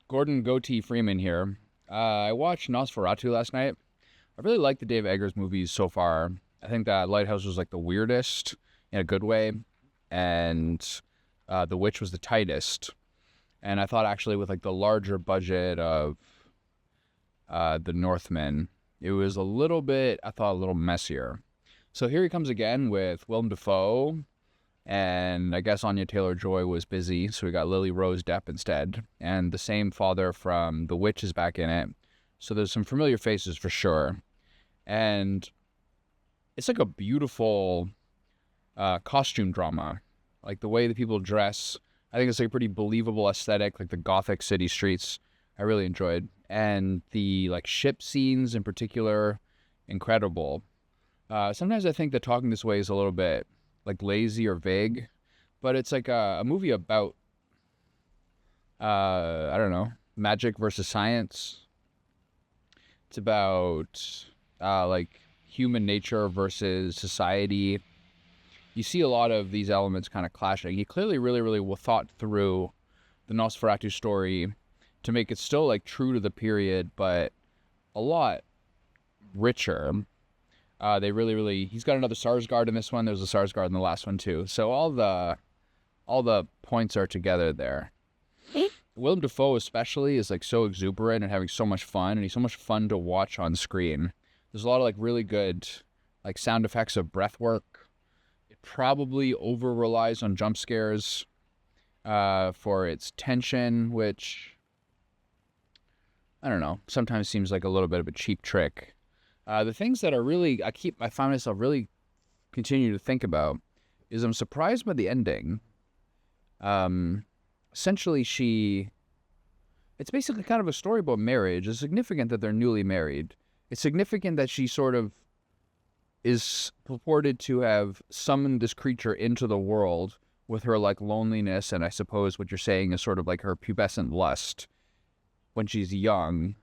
Gordon Goatee Freeman here. I watched Nosferatu last night. I really like the Dave Eggers movies so far. I think that Lighthouse was like the weirdest in a good way, and The Witch was the tightest. And I thought actually with like the larger budget of The Northman, it was a little bit, I thought a little messier. So here he comes again with Willem Dafoe, and I guess Anya Taylor-Joy was busy, so we got Lily Rose Depp instead. And the same father from The Witch is back in it. So there's some familiar faces for sure. And it's like a beautiful costume drama. Like the way that people dress, I think it's like a pretty believable aesthetic, like the gothic city streets. I really enjoyed. And the like ship scenes in particular, incredible. Sometimes I think that talking this way is a little bit like lazy or vague, but it's like a movie about, I don't know, magic versus science. It's about like human nature versus society. You see a lot of these elements kind of clashing. He clearly really thought through the Nosferatu story to make it still like true to the period, but a lot richer. They really he's got another Sarsgaard in this one. There's a Sarsgaard in the last one too. So all the points are together there. Willem Dafoe especially is like so exuberant and having so much fun, and he's so much fun to watch on screen. There's a lot of like really good like sound effects of breath work. It probably over relies on jump scares for its tension, which I don't know, sometimes seems like a little bit of a cheap trick. The things that are really, I find myself really continue to think about is I'm surprised by the ending. Essentially it's basically kind of a story about marriage. It's significant that they're newly married. It's significant that she sort of is purported to have summoned this creature into the world with her like loneliness, and I suppose what you're saying is sort of like her pubescent lust when she's young.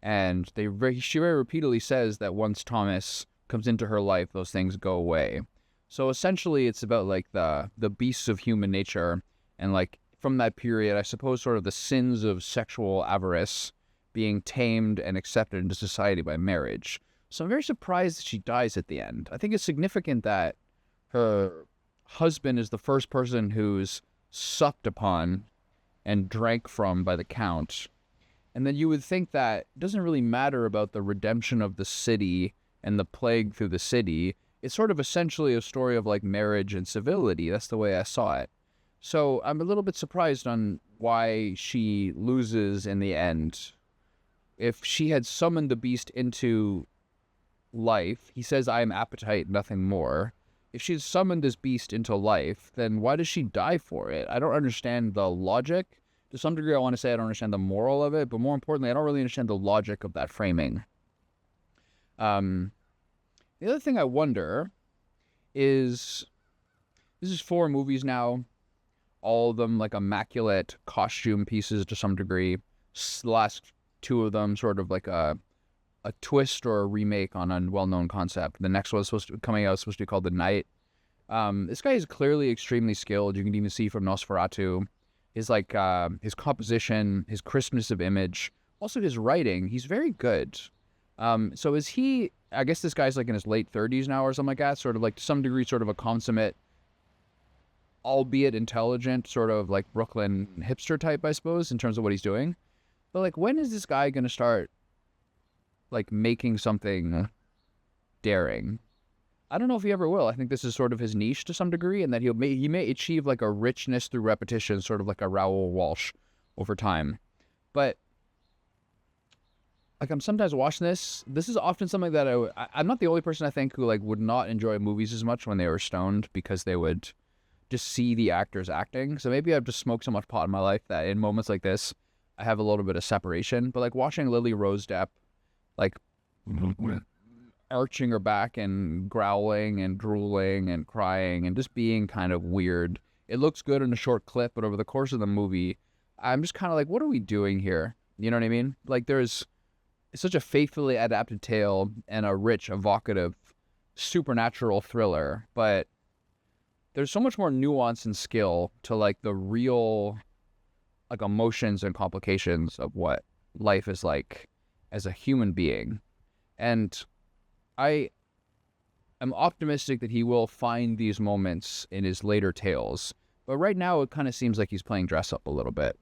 And she very repeatedly says that once Thomas comes into her life, those things go away. So essentially, it's about like the beasts of human nature, and like from that period, I suppose, sort of the sins of sexual avarice being tamed and accepted into society by marriage. So I'm very surprised that she dies at the end. I think it's significant that her husband is the first person who's supped upon and drank from by the Count. And then you would think that it doesn't really matter about the redemption of the city and the plague through the city. It's sort of essentially a story of like marriage and civility. That's the way I saw it. So I'm a little bit surprised on why she loses in the end. If she had summoned the beast into life, he says, I am appetite, nothing more. If she had summoned this beast into life, then why does she die for it? I don't understand the logic. To some degree, I want to say I don't understand the moral of it, but more importantly, I don't really understand the logic of that framing. The other thing I wonder is, this is 4 movies now, all of them like immaculate costume pieces to some degree. The last 2 of them sort of like a twist or a remake on a well-known concept. The next one is supposed to be called The Night. This guy is clearly extremely skilled. You can even see from Nosferatu. His like his composition, his crispness of image, also his writing. He's very good. So is he? I guess this guy's like in his late 30s now or something like that. Sort of like to some degree, sort of a consummate, albeit intelligent, sort of like Brooklyn hipster type, I suppose, in terms of what he's doing. But like, when is this guy gonna start like making something daring? I don't know if he ever will. I think this is sort of his niche to some degree, and that he may achieve like a richness through repetition, sort of like a Raoul Walsh over time. But like I'm sometimes watching this. This is often something that I'm not the only person I think who like would not enjoy movies as much when they were stoned, because they would just see the actors acting. So maybe I've just smoked so much pot in my life that in moments like this, I have a little bit of separation. But like watching Lily Rose Depp, like arching her back and growling and drooling and crying and just being kind of weird. It looks good in a short clip, but over the course of the movie, I'm just kind of like, what are we doing here? You know what I mean? Like it's such a faithfully adapted tale and a rich, evocative, supernatural thriller, but there's so much more nuance and skill to like the real like emotions and complications of what life is like as a human being. And I am optimistic that he will find these moments in his later tales. But right now, it kind of seems like he's playing dress up a little bit.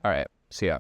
All right. See ya.